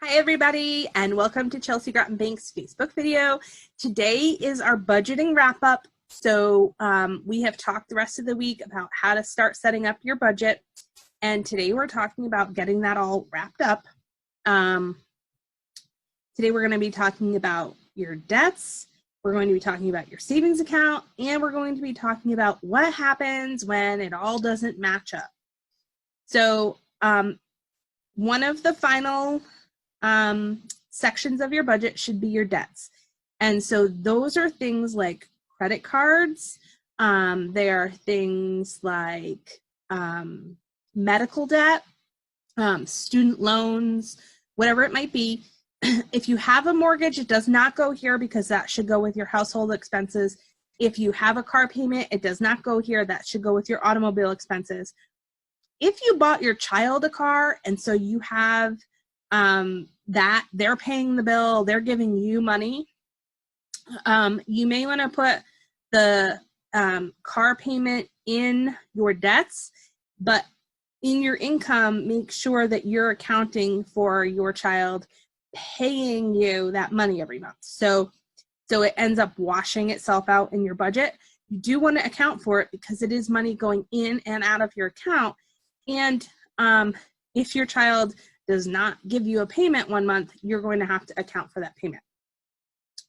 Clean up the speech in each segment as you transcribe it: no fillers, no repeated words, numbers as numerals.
Hi everybody, and welcome to Chelsea Groton Bank's Facebook video. Today is our budgeting wrap up. So we have talked the rest of the week about how to start setting up your budget. And today we're talking about getting that all wrapped up. Today we're going to be talking about your debts. We're going to be talking about your savings account, and we're going to be talking about what happens when it all doesn't match up. So one of the final sections of your budget should be your debts. And so those are things like credit cards. They are things like medical debt, student loans, whatever it might be. If you have a mortgage, it does not go here because that should go with your household expenses. If you have a car payment, it does not go here. That should go with your automobile expenses. If you bought your child a car and so you have that they're paying the bill, they're giving you money, you may want to put the car payment in your debts, but in your income, make sure that you're accounting for your child paying you that money every month. So it ends up washing itself out in your budget. You do want to account for it because it is money going in and out of your account. And if your child does not give you a payment one month, you're going to have to account for that payment.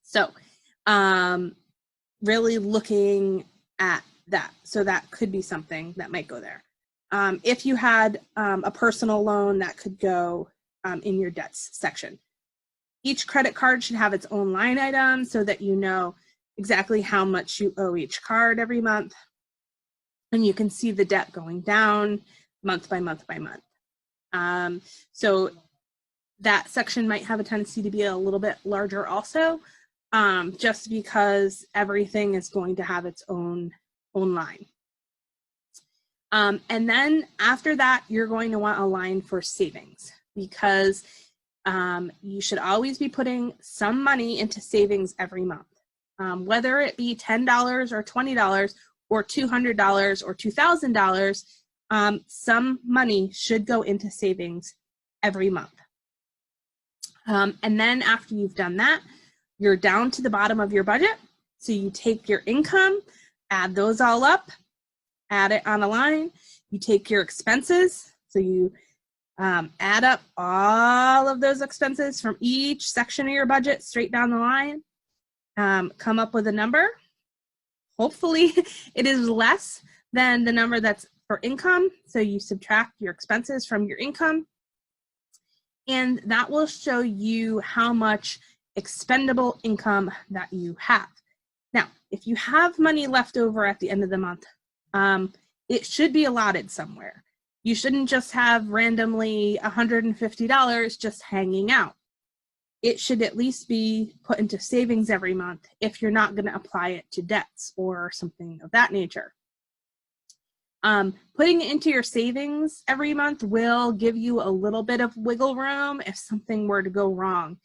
So really looking at that. So that could be something that might go there. If you had a personal loan, that could go in your debts section. Each credit card should have its own line item so that you know exactly how much you owe each card every month. And you can see the debt going down month by month by month. So that section might have a tendency to be a little bit larger also, just because everything is going to have its own line. And then after that, you're going to want a line for savings because you should always be putting some money into savings every month, whether it be $10 or $20 or $200 or $2,000. Some money should go into savings every month. And then after you've done that, you're down to the bottom of your budget. So you take your income, add those all up, add it on a line. You take your expenses. So you add up all of those expenses from each section of your budget straight down the line, come up with a number. Hopefully it is less than the number that's for income. So you subtract your expenses from your income, and that will show you how much expendable income that you have. Now, if you have money left over at the end of the month, it should be allotted somewhere. You shouldn't just have randomly $150 just hanging out. It should at least be put into savings every month if you're not going to apply it to debts or something of that nature. Putting it into your savings every month will give you a little bit of wiggle room if something were to go wrong.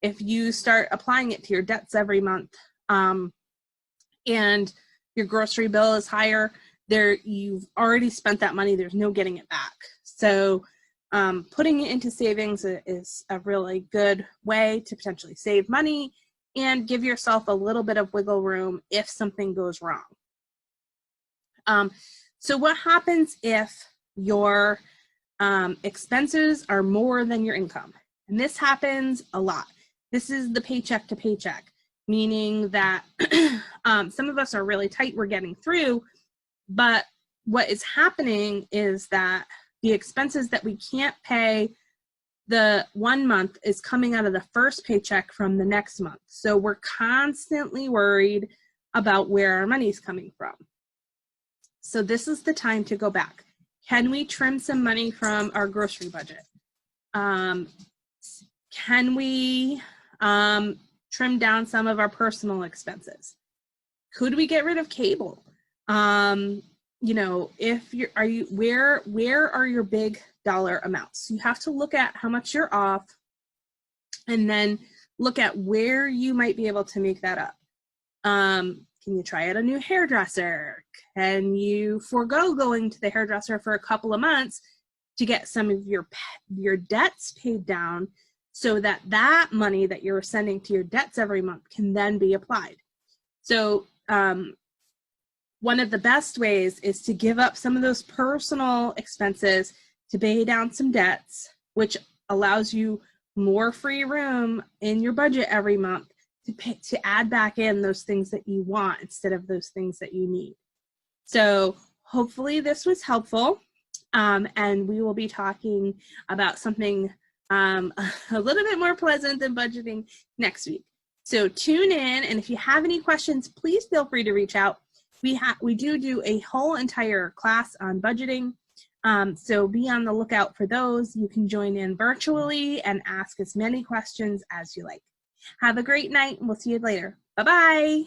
If you start applying it to your debts every month and your grocery bill is higher, you've already spent that money, there's no getting it back. So putting it into savings is a really good way to potentially save money and give yourself a little bit of wiggle room if something goes wrong. So what happens if your expenses are more than your income? And this happens a lot. This is the paycheck to paycheck, meaning that some of us are really tight, we're getting through, but what is happening is that the expenses that we can't pay the 1 month is coming out of the first paycheck from the next month. So we're constantly worried about where our money's coming from. So this is the time to go back. Can we trim some money from our grocery budget? Can we trim down some of our personal expenses? Could we get rid of cable? You know, where are your big dollar amounts? You have to look at how much you're off and then look at where you might be able to make that up. Can you try out a new hairdresser? Can you forego going to the hairdresser for a couple of months to get some of your debts paid down so that that money that you're sending to your debts every month can then be applied. So one of the best ways is to give up some of those personal expenses to pay down some debts, which allows you more free room in your budget every month to add back in those things that you want instead of those things that you need. So hopefully this was helpful, and we will be talking about something a little bit more pleasant than budgeting next week. So tune in, and if you have any questions, please feel free to reach out. We do a whole entire class on budgeting, so be on the lookout for those. You can join in virtually and ask as many questions as you like. Have a great night, and we'll see you later. Bye-bye.